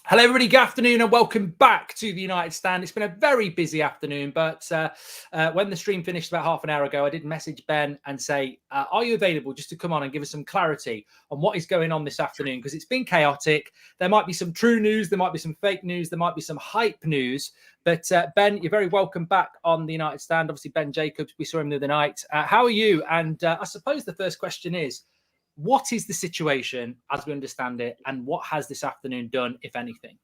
Hello, everybody. Good afternoon and welcome back to the United Stand. It's been a very busy afternoon, but when the stream finished about half an hour ago, I did message Ben and say, are you available just to come on and give us some clarity on what is going on this afternoon? Because it's been chaotic. There might be some true news. There might be some fake news. There might be some hype news. But Ben, you're very welcome back on the United Stand. Obviously, Ben Jacobs, we saw him the other night. How are you? And I suppose the first question is, what is the situation as we understand it, and what has this afternoon done, if anything?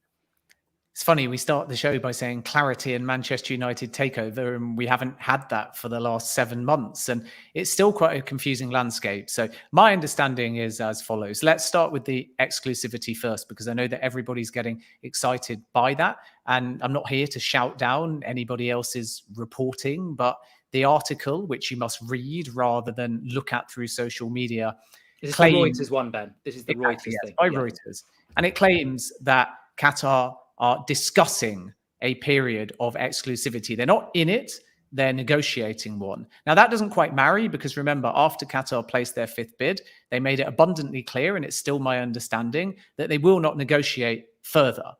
It's funny, we start the show by saying clarity and Manchester United takeover, and we haven't had that for the last 7 months, and it's still quite a confusing landscape. So my understanding is as follows. Let's start with the exclusivity first, because I know that everybody's getting excited by that, and I'm not here to shout down anybody else's reporting, but the article, which you must read rather than look at through social media, this is the Reuters one, Ben. This is the Reuters thing. By Reuters. And it claims that Qatar are discussing a period of exclusivity. They're not in it, they're negotiating one. Now, that doesn't quite marry, because remember, after Qatar placed their fifth bid, they made it abundantly clear, and it's still my understanding, that they will not negotiate further.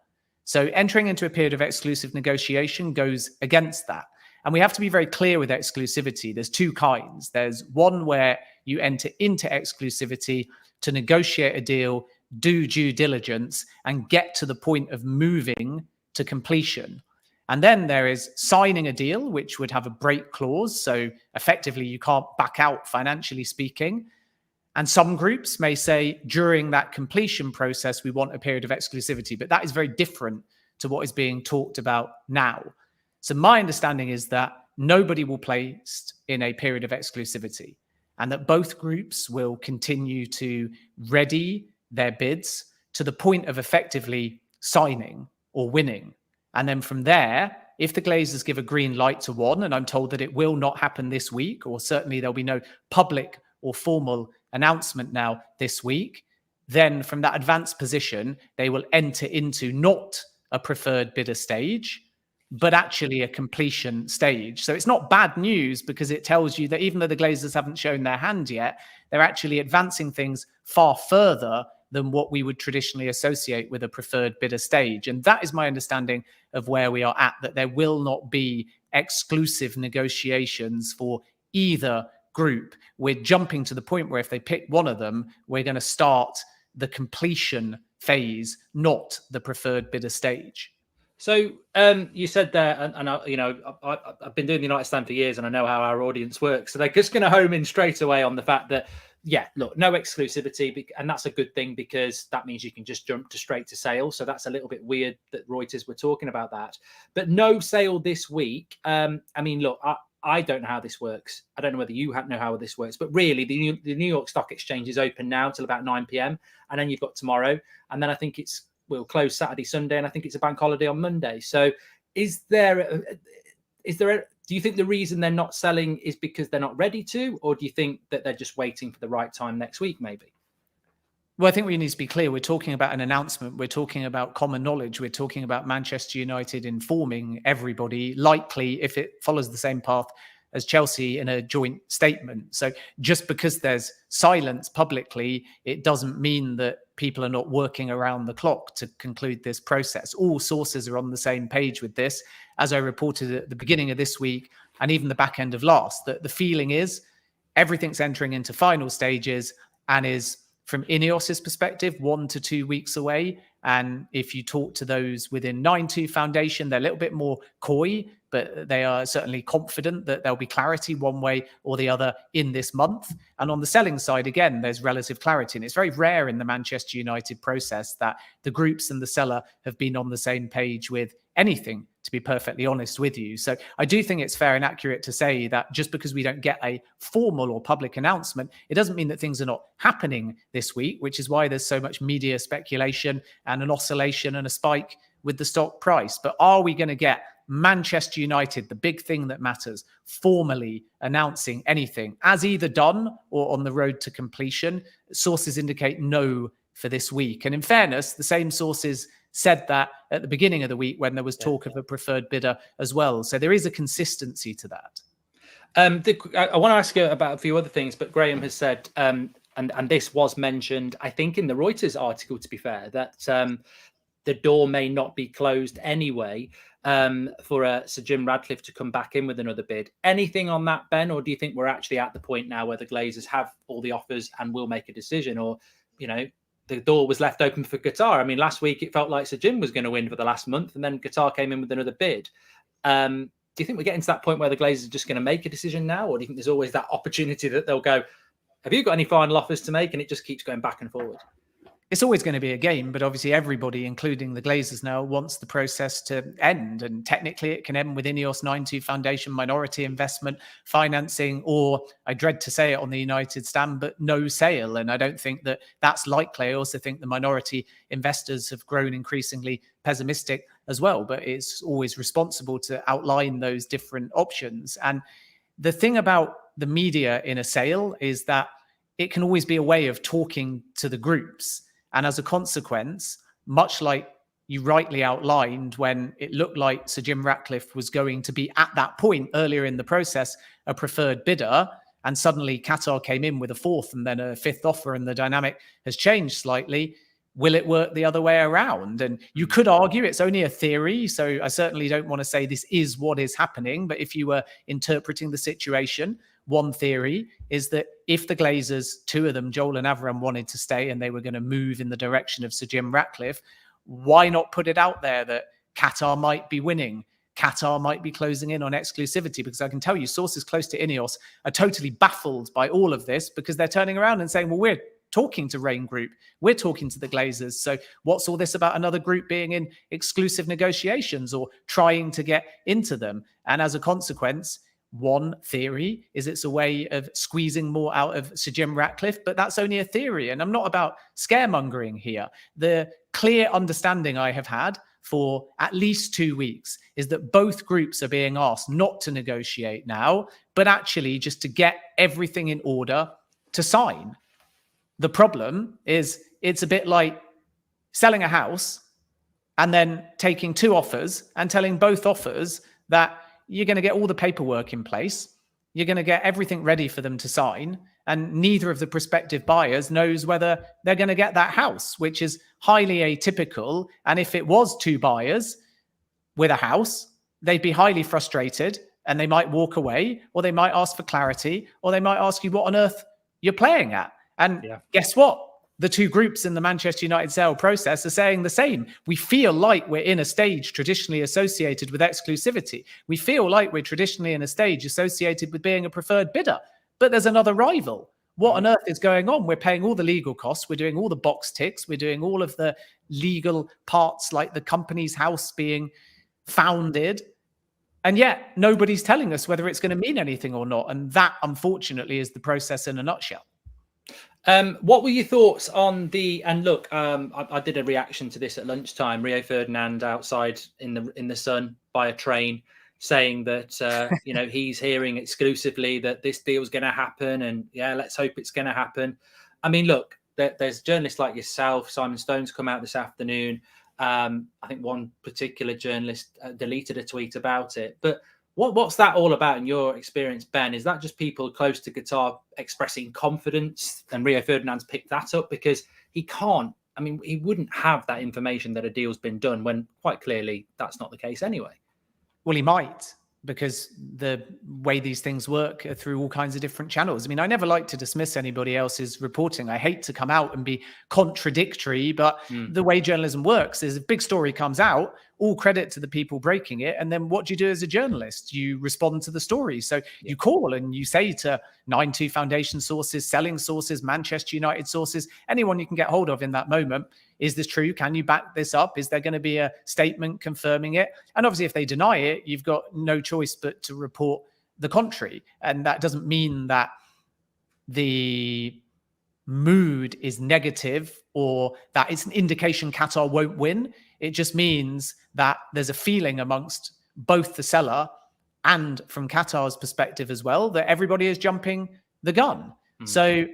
So entering into a period of exclusive negotiation goes against that. And we have to be very clear with exclusivity. There's two kinds. There's one where you enter into exclusivity to negotiate a deal, do due diligence, and get to the point of moving to completion. And then there is signing a deal, which would have a break clause. So effectively, you can't back out, financially speaking. And some groups may say during that completion process, we want a period of exclusivity. But that is very different to what is being talked about now. So my understanding is that nobody will place in a period of exclusivity, and that both groups will continue to ready their bids to the point of effectively signing or winning. And then from there, if the Glazers give a green light to one, and I'm told that it will not happen this week, or certainly there'll be no public or formal announcement now this week, then from that advanced position, they will enter into not a preferred bidder stage, but actually a completion stage. So it's not bad news, because it tells you that even though the Glazers haven't shown their hand yet, they're actually advancing things far further than what we would traditionally associate with a preferred bidder stage. And that is my understanding of where we are at, that there will not be exclusive negotiations for either group. We're jumping to the point where if they pick one of them, we're going to start the completion phase, not the preferred bidder stage. So you said there, and I've been doing the United Stand for years, and I know how our audience works. So they're just going to home in straight away on the fact that, yeah, look, no exclusivity, and that's a good thing, because that means you can just jump straight to sale. So that's a little bit weird that Reuters were talking about that. But no sale this week. I mean, look, I don't know how this works. I don't know whether you know how this works, but really the New York Stock Exchange is open now till about 9 p.m. And then you've got tomorrow. And then I think we'll close Saturday, Sunday, and I think it's a bank holiday on Monday. So do you think the reason they're not selling is because they're not ready to, or do you think that they're just waiting for the right time next week, maybe? Well, I think we need to be clear. We're talking about an announcement. We're talking about common knowledge. We're talking about Manchester United informing everybody, likely, if it follows the same path as Chelsea, in a joint statement. So just because there's silence publicly, it doesn't mean that people are not working around the clock to conclude this process. All sources are on the same page with this. As I reported at the beginning of this week, and even the back end of last, that the feeling is everything's entering into final stages and is, from Ineos's perspective, 1 to 2 weeks away. And if you talk to those within 9-2 Foundation, they're a little bit more coy, but they are certainly confident that there'll be clarity one way or the other in this month. And on the selling side, again, there's relative clarity. And it's very rare in the Manchester United process that the groups and the seller have been on the same page with anything, to be perfectly honest with you. So I do think it's fair and accurate to say that just because we don't get a formal or public announcement, it doesn't mean that things are not happening this week, which is why there's so much media speculation and an oscillation and a spike with the stock price. But are we going to get Manchester United, the big thing that matters, formally announcing anything as either done or on the road to completion? Sources indicate no for this week. And in fairness, the same sources said that at the beginning of the week when there was talk of a preferred bidder as well. So there is a consistency to that. I want to ask you about a few other things, but Graham has said, and this was mentioned, I think, in the Reuters article, to be fair, that the door may not be closed anyway for Sir Jim Ratcliffe to come back in with another bid. Anything on that, Ben? Or do you think we're actually at the point now where the Glazers have all the offers and will make a decision? Or, the door was left open for Qatar. I mean, last week it felt like Sir Jim was going to win for the last month, and then Qatar came in with another bid. Do you think we're getting to that point where the Glazers are just going to make a decision now? Or do you think there's always that opportunity that they'll go, have you got any final offers to make? And it just keeps going back and forward. It's always going to be a game, but obviously everybody, including the Glazers now, wants the process to end. And technically it can end with INEOS 9-2 Foundation minority investment financing, or I dread to say it on the United stand, but no sale. And I don't think that that's likely. I also think the minority investors have grown increasingly pessimistic as well, but it's always responsible to outline those different options. And the thing about the media in a sale is that it can always be a way of talking to the groups. And as a consequence, much like you rightly outlined, when it looked like Sir Jim Ratcliffe was going to be at that point earlier in the process a preferred bidder, and suddenly Qatar came in with a fourth and then a fifth offer, and the dynamic has changed slightly. Will it work the other way around? And you could argue it's only a theory, so I certainly don't want to say this is what is happening. But if you were interpreting the situation, one theory is that if the Glazers, two of them, Joel and Avram, wanted to stay and they were going to move in the direction of Sir Jim Ratcliffe, why not put it out there that Qatar might be winning? Qatar might be closing in on exclusivity, because I can tell you sources close to INEOS are totally baffled by all of this, because they're turning around and saying, well, we're talking to Rain Group, we're talking to the Glazers. So what's all this about another group being in exclusive negotiations or trying to get into them? And as a consequence, one theory is it's a way of squeezing more out of Sir Jim Ratcliffe, but that's only a theory. And I'm not about scaremongering here. The clear understanding I have had for at least 2 weeks is that both groups are being asked not to negotiate now, but actually just to get everything in order to sign. The problem is it's a bit like selling a house and then taking two offers and telling both offers that you're going to get all the paperwork in place, you're going to get everything ready for them to sign, and neither of the prospective buyers knows whether they're going to get that house, which is highly atypical. And if it was two buyers with a house, they'd be highly frustrated and they might walk away, or they might ask for clarity, or they might ask you what on earth you're playing at. And guess what? The two groups in the Manchester United sale process are saying the same. We feel like we're in a stage traditionally associated with exclusivity. We feel like we're traditionally in a stage associated with being a preferred bidder. But there's another rival. What on earth is going on? We're paying all the legal costs. We're doing all the box ticks. We're doing all of the legal parts, like the company's house being founded. And yet nobody's telling us whether it's going to mean anything or not. And that, unfortunately, is the process in a nutshell. What were your thoughts on and look, I did a reaction to this at lunchtime. Rio Ferdinand outside in the sun by a train, saying that he's hearing exclusively that this deal's going to happen, and let's hope it's going to happen. I mean, look, there's journalists like yourself, Simon Stone's come out this afternoon. I think one particular journalist deleted a tweet about it, but what's that all about in your experience, Ben? Is that just people close to Qatar expressing confidence, and Rio Ferdinand's picked that up? Because he wouldn't have that information that a deal's been done, when quite clearly that's not the case anyway. Well, he might, because the way these things work are through all kinds of different channels. I mean, I never like to dismiss anybody else's reporting. I hate to come out and be contradictory, but the way journalism works is a big story comes out, all credit to the people breaking it. And then what do you do as a journalist? You respond to the story. So you call and you say to 9-2 Foundation sources, selling sources, Manchester United sources, anyone you can get hold of in that moment, is this true? Can you back this up? Is there going to be a statement confirming it? And obviously, if they deny it, you've got no choice but to report the contrary. And that doesn't mean that the mood is negative or that it's an indication Qatar won't win. It just means that there's a feeling amongst both the seller and from Qatar's perspective as well that everybody is jumping the gun. So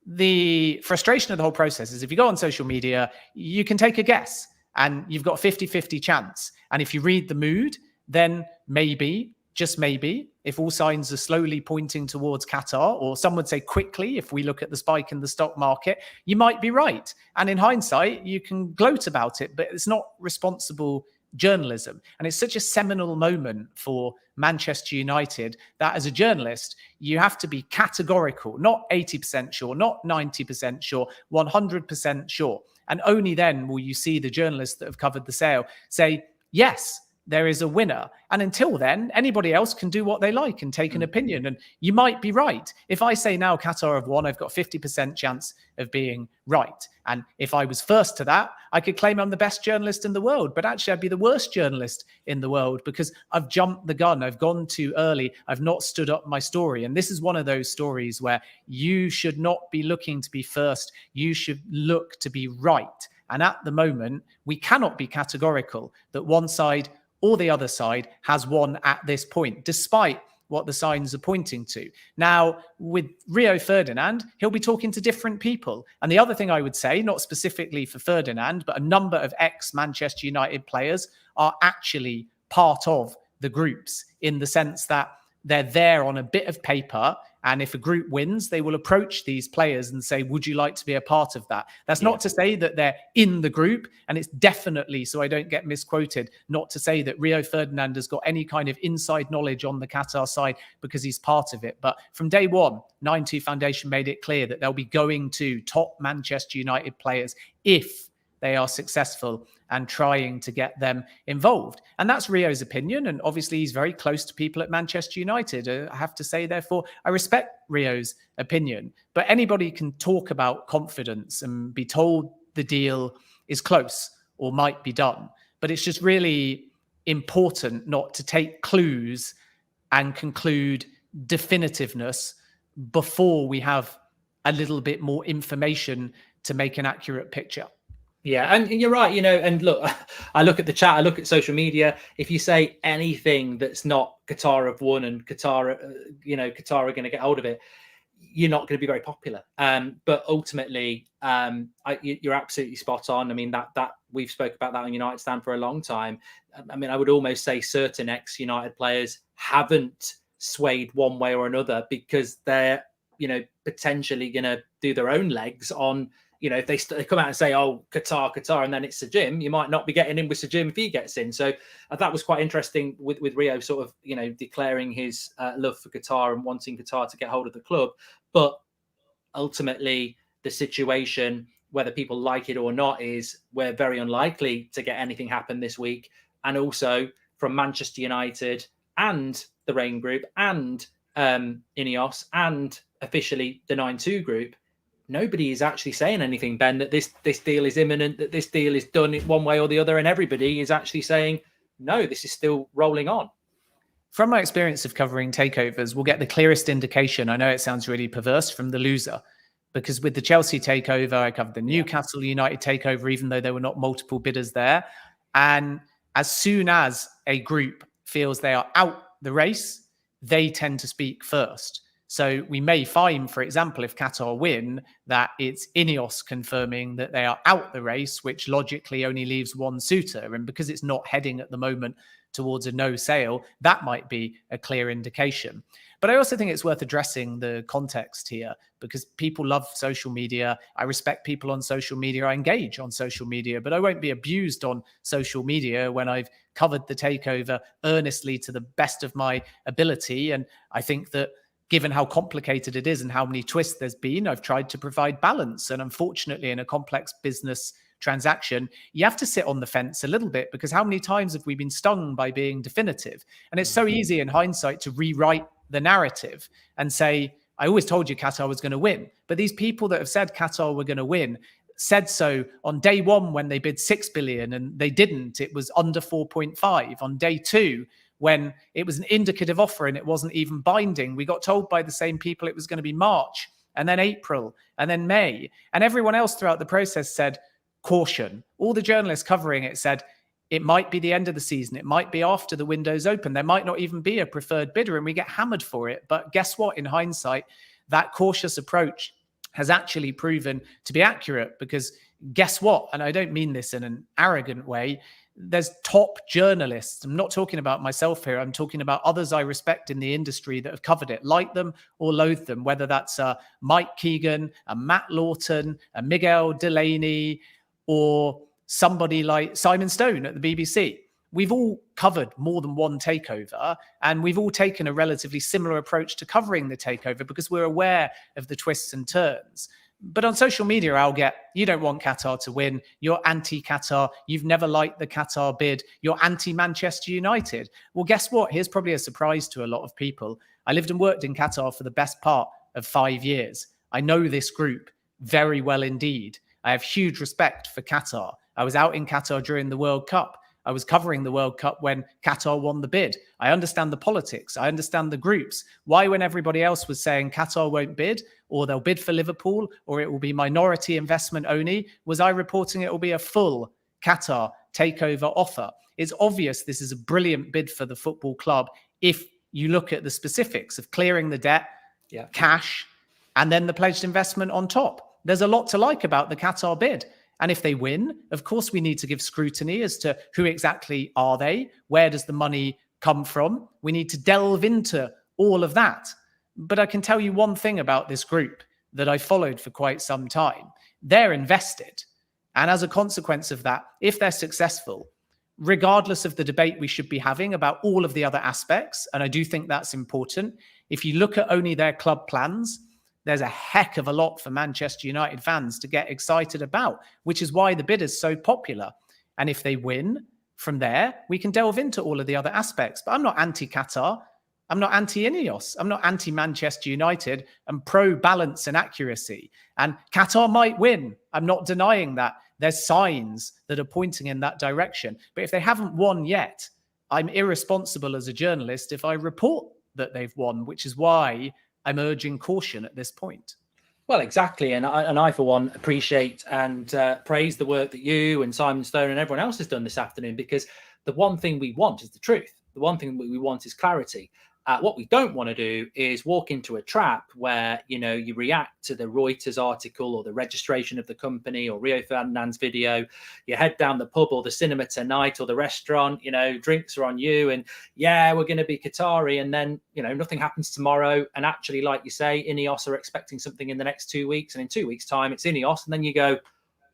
the frustration of the whole process is if you go on social media, you can take a guess and you've got a 50-50 chance. And if you read the mood, then maybe, just maybe, if all signs are slowly pointing towards Qatar, or some would say quickly, if we look at the spike in the stock market, you might be right. And in hindsight, you can gloat about it, but it's not responsible journalism. And it's such a seminal moment for Manchester United that as a journalist, you have to be categorical, not 80% sure, not 90% sure, 100% sure. And only then will you see the journalists that have covered the sale say, yes, there is a winner. And until then, anybody else can do what they like and take an opinion. And you might be right. If I say now Qatar have won, I've got 50% chance of being right. And if I was first to that, I could claim I'm the best journalist in the world. But actually, I'd be the worst journalist in the world because I've jumped the gun. I've gone too early. I've not stood up my story. And this is one of those stories where you should not be looking to be first. You should look to be right. And at the moment, we cannot be categorical that one side or the other side has won at this point, despite what the signs are pointing to. Now, with Rio Ferdinand, he'll be talking to different people. And the other thing I would say, not specifically for Ferdinand, but a number of ex-Manchester United players are actually part of the groups in the sense that they're there on a bit of paper. And if a group wins, they will approach these players and say, would you like to be a part of that? That's not to say that they're in the group. And it's definitely, so I don't get misquoted, not to say that Rio Ferdinand has got any kind of inside knowledge on the Qatar side because he's part of it. But from day one, 9-2 Foundation made it clear that they'll be going to top Manchester United players if they are successful and trying to get them involved. And that's Rio's opinion. And obviously, he's very close to people at Manchester United. I have to say, therefore, I respect Rio's opinion. But anybody can talk about confidence and be told the deal is close or might be done. But it's just really important not to take clues and conclude definitiveness before we have a little bit more information to make an accurate picture. Yeah, and you're right, and look, I look at the chat, I look at social media. If you say anything that's not Qatar have won and Qatar, Qatar are going to get hold of it, you're not going to be very popular. But ultimately, you're absolutely spot on. I mean, that we've spoke about that on United Stand for a long time. I mean, I would almost say certain ex-United players haven't swayed one way or another because they're, potentially going to do their own legs on. If they come out and say, oh, Qatar, and then it's Sir Jim, you might not be getting in with Sir Jim if he gets in. So that was quite interesting with Rio sort of, declaring his love for Qatar and wanting Qatar to get hold of the club. But ultimately, the situation, whether people like it or not, is we're very unlikely to get anything happen this week. And also from Manchester United and the Rain Group and Ineos and officially the 9-2 group, nobody is actually saying anything, Ben, that this deal is imminent, that this deal is done one way or the other. And everybody is actually saying, no, this is still rolling on. From my experience of covering takeovers, we'll get the clearest indication. I know it sounds really perverse from the loser, because with the Chelsea takeover, I covered the Newcastle United takeover, even though there were not multiple bidders there. And as soon as a group feels they are out the race, they tend to speak first. So we may find, for example, if Qatar win, that it's Ineos confirming that they are out the race, which logically only leaves one suitor. And because it's not heading at the moment towards a no sale, that might be a clear indication. But I also think it's worth addressing the context here because people love social media. I respect people on social media. I engage on social media, but I won't be abused on social media when I've covered the takeover earnestly to the best of my ability. And I think that given how complicated it is and how many twists there's been, I've tried to provide balance. And unfortunately, in a complex business transaction, you have to sit on the fence a little bit because how many times have we been stung by being definitive? And it's so easy in hindsight to rewrite the narrative and say, I always told you Qatar was going to win. But these people that have said Qatar were going to win said so on day one when they bid 6 billion and they didn't. It was under 4.5. On day two, when it was an indicative offer and it wasn't even binding, we got told by the same people it was going to be March and then April and then May. And everyone else throughout the process said, caution. All the journalists covering it said, it might be the end of the season. It might be after the window's open. There might not even be a preferred bidder and we get hammered for it. But guess what? In hindsight, that cautious approach has actually proven to be accurate, because guess what? And I don't mean this in an arrogant way. There's top journalists. I'm not talking about myself here. I'm talking about others I respect in the industry that have covered it, like them or loathe them, whether that's Mike Keegan, a Matt Lawton, a Miguel Delaney, or somebody like Simon Stone at the BBC. We've all covered more than one takeover, and we've all taken a relatively similar approach to covering the takeover because we're aware of the twists and turns. But on social media, I'll get, you don't want Qatar to win. You're anti-Qatar. You've never liked the Qatar bid. You're anti-Manchester United. Well, guess what? Here's probably a surprise to a lot of people. I lived and worked in Qatar for the best part of 5 years. I know this group very well indeed. I have huge respect for Qatar. I was out in Qatar during the World Cup. I was covering the World Cup when Qatar won the bid. I understand the politics. I understand the groups. Why, when everybody else was saying Qatar won't bid, or they'll bid for Liverpool, or it will be minority investment only, was I reporting it will be a full Qatar takeover offer? It's obvious this is a brilliant bid for the football club if you look at the specifics of clearing the debt, cash, and then the pledged investment on top. There's a lot to like about the Qatar bid. And if they win, of course, we need to give scrutiny as to who exactly are they? Where does the money come from? We need to delve into all of that. But I can tell you one thing about this group that I followed for quite some time. They're invested. And as a consequence of that, if they're successful, regardless of the debate we should be having about all of the other aspects, and I do think that's important, if you look at only their club plans, there's a heck of a lot for Manchester United fans to get excited about, which is why the bid is so popular. And if they win from there, we can delve into all of the other aspects. But I'm not anti-Qatar. I'm not anti-Ineos. I'm not anti-Manchester United. I'm pro-balance and accuracy. And Qatar might win. I'm not denying that. There's signs that are pointing in that direction. But if they haven't won yet, I'm irresponsible as a journalist if I report that they've won, which is why I'm urging caution at this point. Well, exactly. And I for one, appreciate and praise the work that you and Simon Stone and everyone else has done this afternoon, because the one thing we want is the truth. The one thing we want is clarity. What we don't want to do is walk into a trap where, you react to the Reuters article or the registration of the company or Rio Ferdinand's video. You head down the pub or the cinema tonight or the restaurant, drinks are on you and we're going to be Qatari. And then, nothing happens tomorrow. And actually, like you say, Ineos are expecting something in the next 2 weeks. And in 2 weeks' time, it's Ineos. And then you go,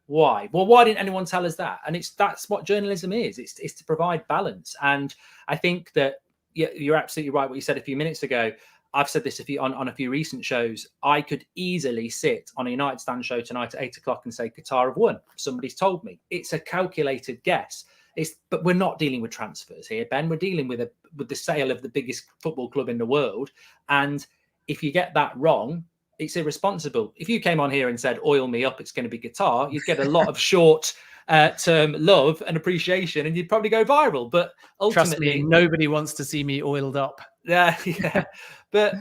why? Well, why didn't anyone tell us that? And that's what journalism is. It's to provide balance. And I think that, you're absolutely right. What you said a few minutes ago, I've said this on a few recent shows. I could easily sit on a United Stand show tonight at 8 o'clock and say Qatar have won. Somebody's told me. It's a calculated guess. But we're not dealing with transfers here, Ben. We're dealing with the sale of the biggest football club in the world. And if you get that wrong, it's irresponsible. If you came on here and said, oil me up, it's going to be Qatar, you'd get a lot of short term love and appreciation, and you'd probably go viral. But ultimately, trust me, nobody wants to see me oiled up. Yeah. But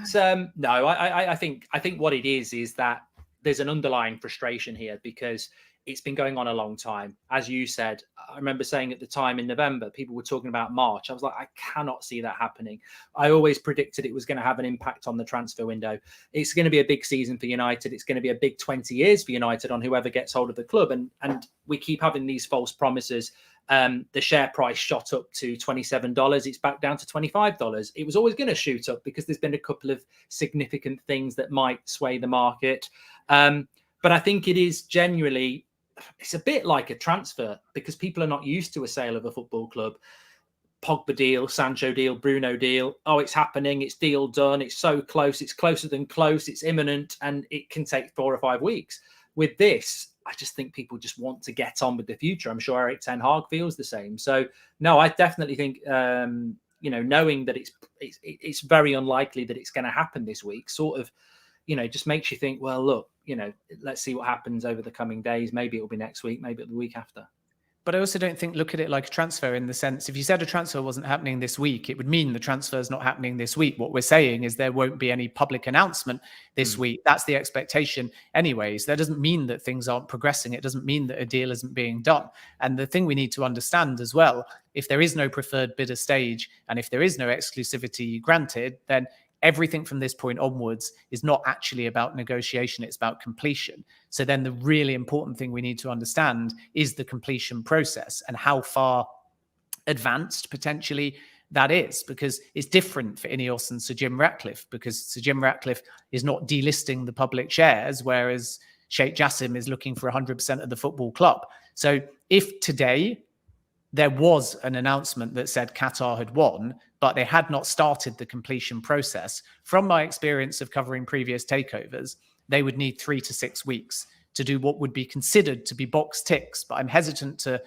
no, I think what it is that there's an underlying frustration here because it's been going on a long time. As you said, I remember saying at the time in November, people were talking about March. I was like, I cannot see that happening. I always predicted it was going to have an impact on the transfer window. It's going to be a big season for United. It's going to be a big 20 years for United on whoever gets hold of the club. And we keep having these false promises. The share price shot up to $27. It's back down to $25. It was always going to shoot up because there's been a couple of significant things that might sway the market. But I think it is genuinely, it's a bit like a transfer because people are not used to a sale of a football club. Pogba deal, Sancho deal, Bruno deal. Oh, it's happening. It's deal done. It's so close. It's closer than close. It's imminent. And it can take 4 or 5 weeks. With this, I just think people just want to get on with the future. I'm sure Erik ten Hag feels the same. So, no, I definitely think, knowing that it's very unlikely that it's going to happen this week sort of, just makes you think, well, look, let's see what happens over the coming days. Maybe it'll be next week, maybe it'll be the week after. But I also don't think, look at it like a transfer in the sense, if you said a transfer wasn't happening this week, it would mean the transfer is not happening this week. What we're saying is there won't be any public announcement this week. That's the expectation anyways. That doesn't mean that things aren't progressing. It doesn't mean that a deal isn't being done. And the thing we need to understand as well, if there is no preferred bidder stage and if there is no exclusivity granted, then everything from this point onwards is not actually about negotiation, it's about completion. So then the really important thing we need to understand is the completion process and how far advanced potentially that is, because it's different for Ineos and Sir Jim Ratcliffe, because Sir Jim Ratcliffe is not delisting the public shares, whereas Sheikh Jassim is looking for 100% of the football club. So if today there was an announcement that said Qatar had won, but they had not started the completion process, from my experience of covering previous takeovers, they would need 3 to 6 weeks to do what would be considered to be box ticks. But I'm hesitant to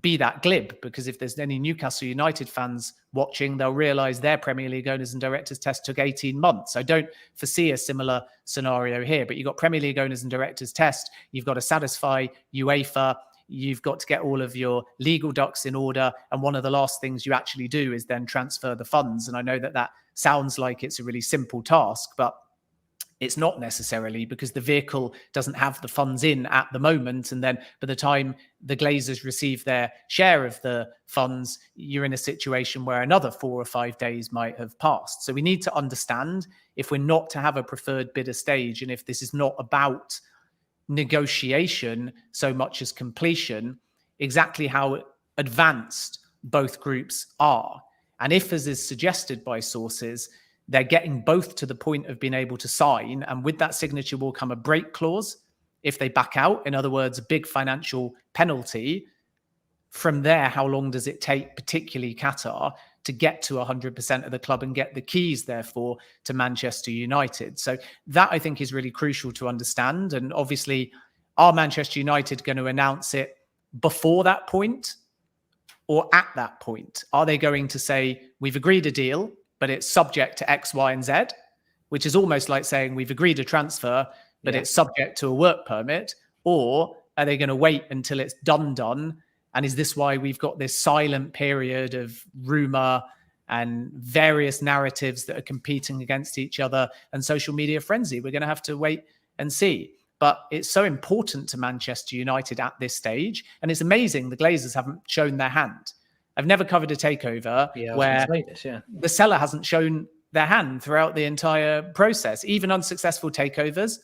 be that glib, because if there's any Newcastle United fans watching, they'll realise their Premier League owners and directors test took 18 months. I don't foresee a similar scenario here, but you've got Premier League owners and directors test, you've got to satisfy UEFA, you've got to get all of your legal ducks in order, and one of the last things you actually do is then transfer the funds. And I know that that sounds like it's a really simple task, but it's not necessarily, because the vehicle doesn't have the funds in at the moment. And then by the time the Glazers receive their share of the funds, you're in a situation where another 4 or 5 days might have passed. So we need to understand, if we're not to have a preferred bidder stage, and if this is not about negotiation so much as completion, exactly how advanced both groups are. And if, as is suggested by sources, they're getting both to the point of being able to sign, and with that signature will come a break clause if they back out. In other words, a big financial penalty. From there, how long does it take, particularly Qatar, to get to 100% of the club and get the keys, therefore, to Manchester United? So that, I think, is really crucial to understand. And obviously, are Manchester United going to announce it before that point or at that point? Are they going to say, we've agreed a deal, but it's subject to X, Y, and Z, which is almost like saying we've agreed a transfer, but it's subject to a work permit? Or are they going to wait until it's done? And is this why we've got this silent period of rumor and various narratives that are competing against each other and social media frenzy? We're going to have to wait and see. But it's so important to Manchester United at this stage. And it's amazing the Glazers haven't shown their hand. I've never covered a takeover where the seller hasn't shown their hand throughout the entire process. Even unsuccessful takeovers,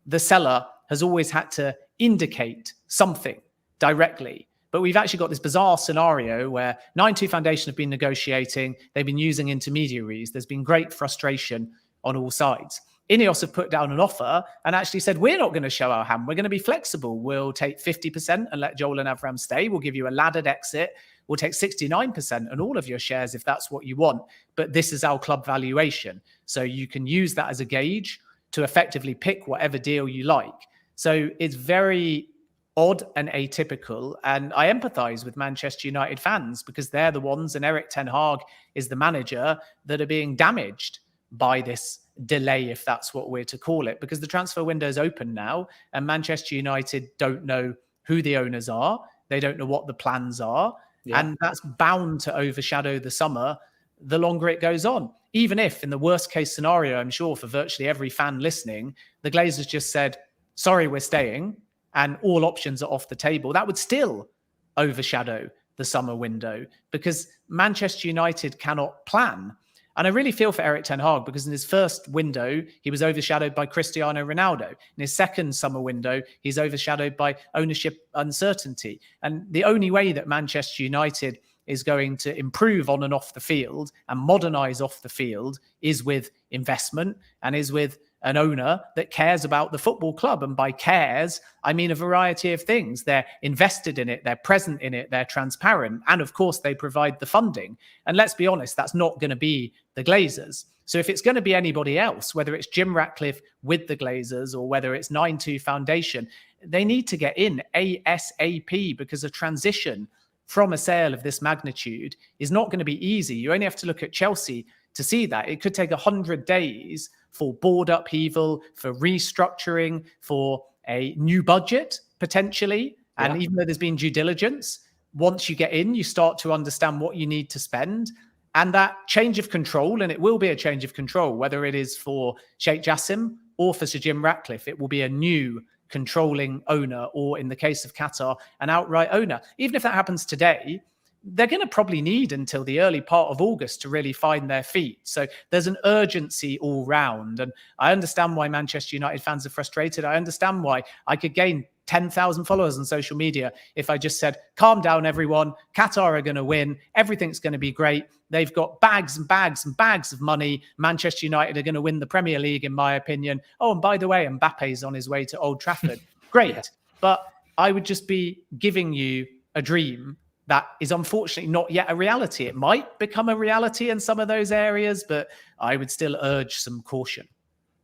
the seller has always had to indicate something directly. But we've actually got this bizarre scenario where 9 2 Foundation have been negotiating. They've been using intermediaries. There's been great frustration on all sides. Ineos have put down an offer and actually said, we're not going to show our hand. We're going to be flexible. We'll take 50% and let Joel and Avram stay. We'll give you a laddered exit. We'll take 69% and all of your shares if that's what you want. But this is our club valuation. So you can use that as a gauge to effectively pick whatever deal you like. So it's very odd and atypical. And I empathize with Manchester United fans, because they're the ones, and Erik ten Hag is the manager, that are being damaged by this delay, if that's what we're to call it, because the transfer window is open now and Manchester United don't know who the owners are. They don't know what the plans are. And that's bound to overshadow the summer the longer it goes on. Even if, in the worst case scenario, I'm sure for virtually every fan listening, the Glazers just said, sorry, we're staying, and all options are off the table, that would still overshadow the summer window, because Manchester United cannot plan. And I really feel for Erik ten Hag, because in his first window, he was overshadowed by Cristiano Ronaldo. In his second summer window, he's overshadowed by ownership uncertainty. And the only way that Manchester United is going to improve on and off the field and modernize off the field is with investment, and is with an owner that cares about the football club. And by cares, I mean a variety of things. They're invested in it, they're present in it, they're transparent, and of course they provide the funding. And let's be honest, that's not going to be the Glazers. So if it's going to be anybody else, whether it's Jim Ratcliffe with the Glazers or whether it's 9 2 Foundation, they need to get in ASAP, because a transition from a sale of this magnitude is not going to be easy. You only have to look at Chelsea to see that. It could take 100 days for board upheaval, for restructuring, for a new budget, potentially. And even though there's been due diligence, once you get in, you start to understand what you need to spend. And that change of control, and it will be a change of control, whether it is for Sheikh Jassim or for Sir Jim Ratcliffe, it will be a new controlling owner, or in the case of Qatar, an outright owner. Even if that happens today, they're going to probably need until the early part of August to really find their feet. So there's an urgency all round. And I understand why Manchester United fans are frustrated. I understand why I could gain 10,000 followers on social media if I just said, calm down, everyone. Qatar are going to win. Everything's going to be great. They've got bags and bags and bags of money. Manchester United are going to win the Premier League, in my opinion. Oh, and by the way, Mbappe's on his way to Old Trafford. Great. Yeah. But I would just be giving you a dream that is unfortunately not yet a reality. It might become a reality in some of those areas, but I would still urge some caution.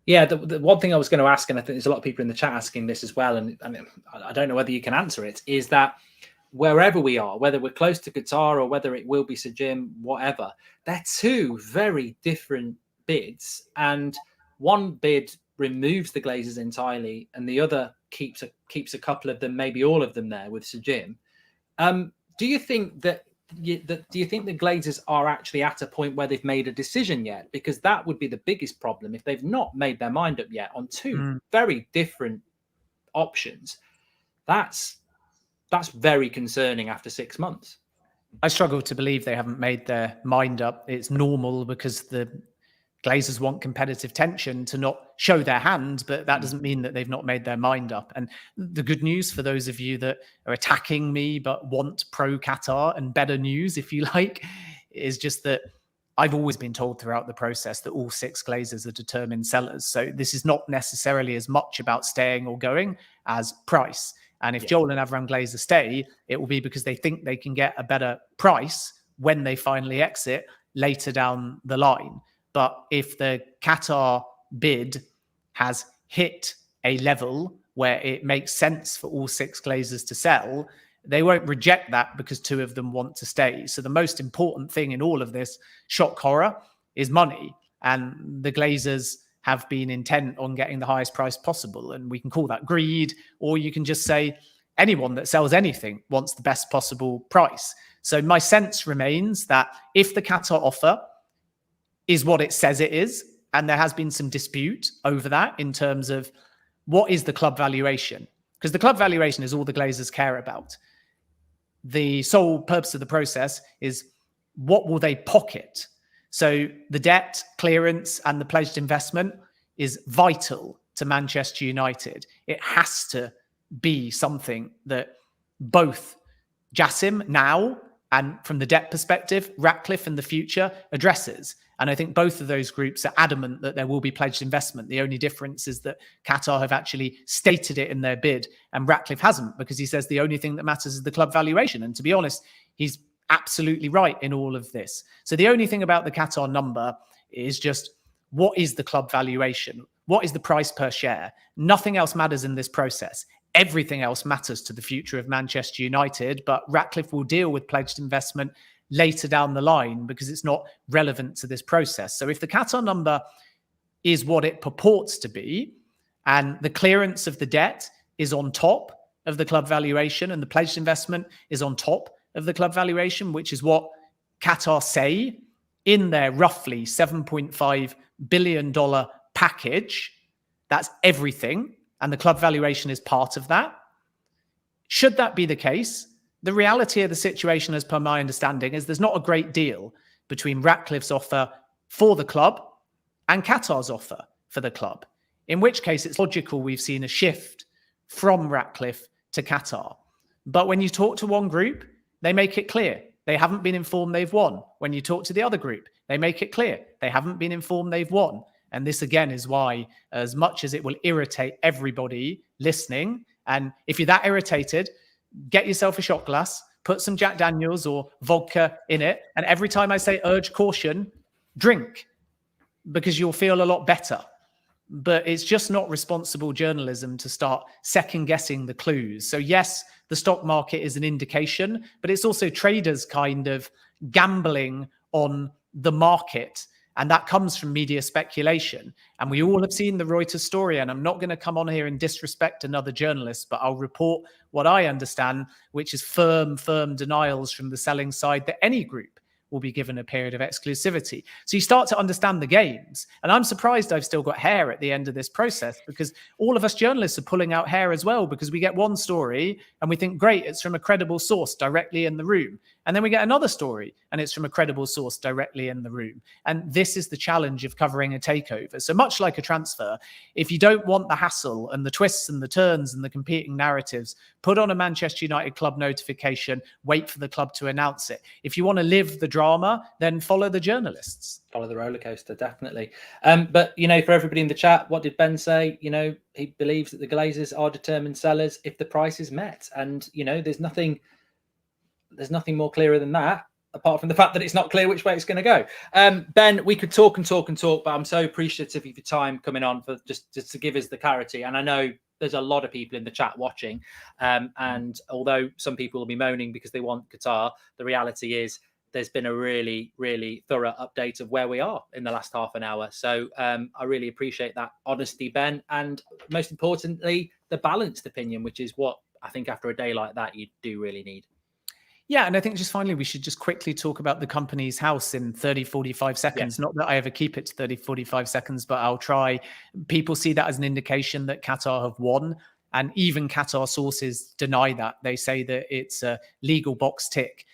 Yeah, the one thing I was going to ask, and I think there's a lot of people in the chat asking this as well, and I don't know whether you can answer it, is that wherever we are, whether we're close to Qatar or whether it will be Sir Jim, whatever, they're two very different bids. And one bid removes the Glazers entirely, and the other keeps a couple of them, maybe all of them there with Sir Jim. Do you think that do you think the Glazers are actually at a point where they've made a decision yet? Because that would be the biggest problem if they've not made their mind up yet on two very different options. That's very concerning after 6 months. I struggle to believe they haven't made their mind up. It's normal because the Glazers want competitive tension to not show their hand, but that doesn't mean that they've not made their mind up. And the good news for those of you that are attacking me but want pro-Qatar and better news, if you like, is just that I've always been told throughout the process that all 6 Glazers are determined sellers. So this is not necessarily as much about staying or going as price. And if Joel and Avram Glazer stay, it will be because they think they can get a better price when they finally exit later down the line. But if the Qatar bid has hit a level where it makes sense for all 6 Glazers to sell, they won't reject that because 2 of them want to stay. So the most important thing in all of this shock horror is money. And the Glazers have been intent on getting the highest price possible. And we can call that greed, or you can just say anyone that sells anything wants the best possible price. So my sense remains that if the Qatar offer is what it says it is, and there has been some dispute over that in terms of what is the club valuation, because the club valuation is all the Glazers care about. The sole purpose of the process is what will they pocket. So the debt clearance and the pledged investment is vital to Manchester United. It has to be something that both Jassim now and from the debt perspective, Ratcliffe in the future addresses. And I think both of those groups are adamant that there will be pledged investment. The only difference is that Qatar have actually stated it in their bid and Ratcliffe hasn't, because he says the only thing that matters is the club valuation. And to be honest, he's absolutely right in all of this. So the only thing about the Qatar number is just what is the club valuation? What is the price per share? Nothing else matters in this process. Everything else matters to the future of Manchester United, but Ratcliffe will deal with pledged investment later down the line because it's not relevant to this process. So if the Qatar number is what it purports to be, and the clearance of the debt is on top of the club valuation and the pledged investment is on top of the club valuation, which is what Qatar say in their roughly $7.5 billion package, that's everything. And the club valuation is part of that. Should that be the case, the reality of the situation, as per my understanding, is there's not a great deal between Ratcliffe's offer for the club and Qatar's offer for the club, in which case it's logical we've seen a shift from Ratcliffe to Qatar. But when you talk to one group, they make it clear they haven't been informed they've won. When you talk to the other group, they make it clear they haven't been informed they've won. And this, again, is why, as much as it will irritate everybody listening, and if you're that irritated, get yourself a shot glass, put some Jack Daniels or vodka in it, and every time I say urge caution, drink, because you'll feel a lot better. But it's just not responsible journalism to start second-guessing the clues. So yes, the stock market is an indication, but it's also traders kind of gambling on the market. And that comes from media speculation. And we all have seen the Reuters story. And I'm not going to come on here and disrespect another journalist, but I'll report what I understand, which is firm denials from the selling side that any group will be given a period of exclusivity. So you start to understand the games. And I'm surprised I've still got hair at the end of this process, because all of us journalists are pulling out hair as well, because we get one story and we think, great, it's from a credible source directly in the room. And then we get another story and it's from a credible source directly in the room. And this is the challenge of covering a takeover. So much like a transfer, if you don't want the hassle and the twists and the turns and the competing narratives, put on a Manchester United club notification, wait for the club to announce it. If you want to live the drama, then follow the journalists. Follow the roller coaster, definitely. But, you know, for everybody in the chat, what did Ben say? You know, he believes that the Glazers are determined sellers if the price is met. And, you know, there's nothing more clearer than that, apart from the fact that it's not clear which way it's going to go. Ben, we could talk and talk and talk, but I'm so appreciative of your time coming on for just to give us the clarity. And I know there's a lot of people in the chat watching. And although some people will be moaning because they want Qatar, the reality is there's been a really, really thorough update of where we are in the last half an hour. So I really appreciate that honesty, Ben. And most importantly, the balanced opinion, which is what I think after a day like that, you do really need. Yeah, and I think just finally, we should just quickly talk about the company's house in 30, 45 seconds. Yeah. Not that I ever keep it to 30, 45 seconds, but I'll try. People see that as an indication that Qatar have won. And even Qatar sources deny that. They say that it's a legal box tick.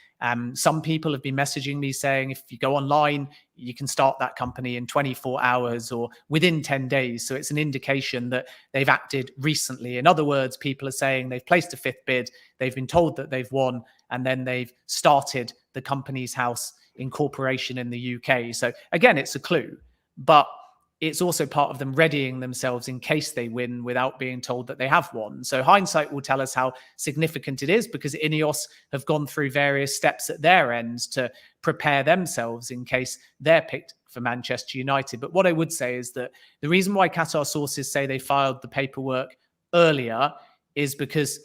Some people have been messaging me saying, if you go online, you can start that company in 24 hours or within 10 days. So it's an indication that they've acted recently. In other words, people are saying they've placed a fifth bid, they've been told that they've won, and then they've started the company's house incorporation in the UK. So again, it's a clue, but it's also part of them readying themselves in case they win without being told that they have won. So hindsight will tell us how significant it is, because Ineos have gone through various steps at their ends to prepare themselves in case they're picked for Manchester United. But what I would say is that the reason why Qatar sources say they filed the paperwork earlier is because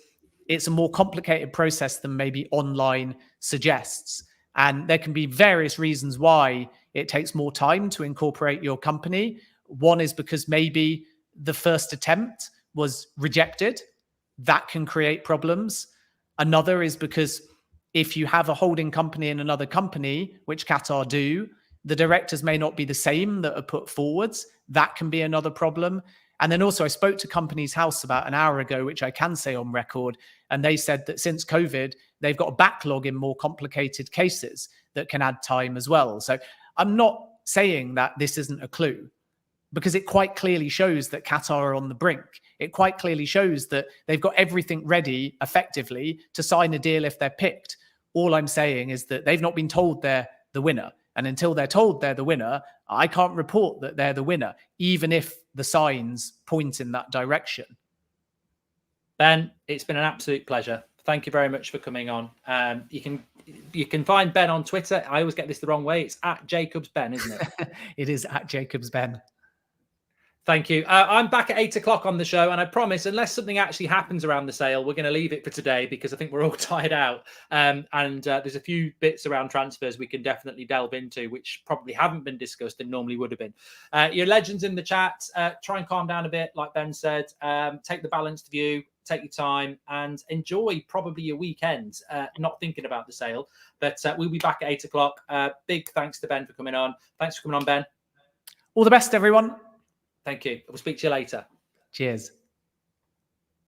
it's a more complicated process than maybe online suggests. And there can be various reasons why it takes more time to incorporate your company. One is because maybe the first attempt was rejected. That can create problems. Another is because if you have a holding company in another company, which Qatar do, the directors may not be the same that are put forwards. That can be another problem. And then also I spoke to Companies House about an hour ago, which I can say on record, and they said that since COVID, they've got a backlog in more complicated cases that can add time as well. So I'm not saying that this isn't a clue, because it quite clearly shows that Qatar are on the brink. It quite clearly shows that they've got everything ready effectively to sign a deal if they're picked. All I'm saying is that they've not been told they're the winner. And until they're told they're the winner, I can't report that they're the winner, even if the signs point in that direction. Ben, it's been an absolute pleasure. Thank you very much for coming on. You can find Ben on Twitter. I always get this the wrong way. It's @JacobsBen, isn't it? It is @JacobsBen. Thank you. I'm back at 8 o'clock on the show, and I promise, unless something actually happens around the sale, we're going to leave it for today because I think we're all tired out. And there's a few bits around transfers we can definitely delve into, which probably haven't been discussed and normally would have been. Your legends in the chat, try and calm down a bit, like Ben said. Take the balanced view, take your time, and enjoy probably your weekend, not thinking about the sale. But we'll be back at 8 o'clock. Big thanks to Ben for coming on. Thanks for coming on, Ben. All the best, everyone. Thank you. We'll speak to you later. Cheers.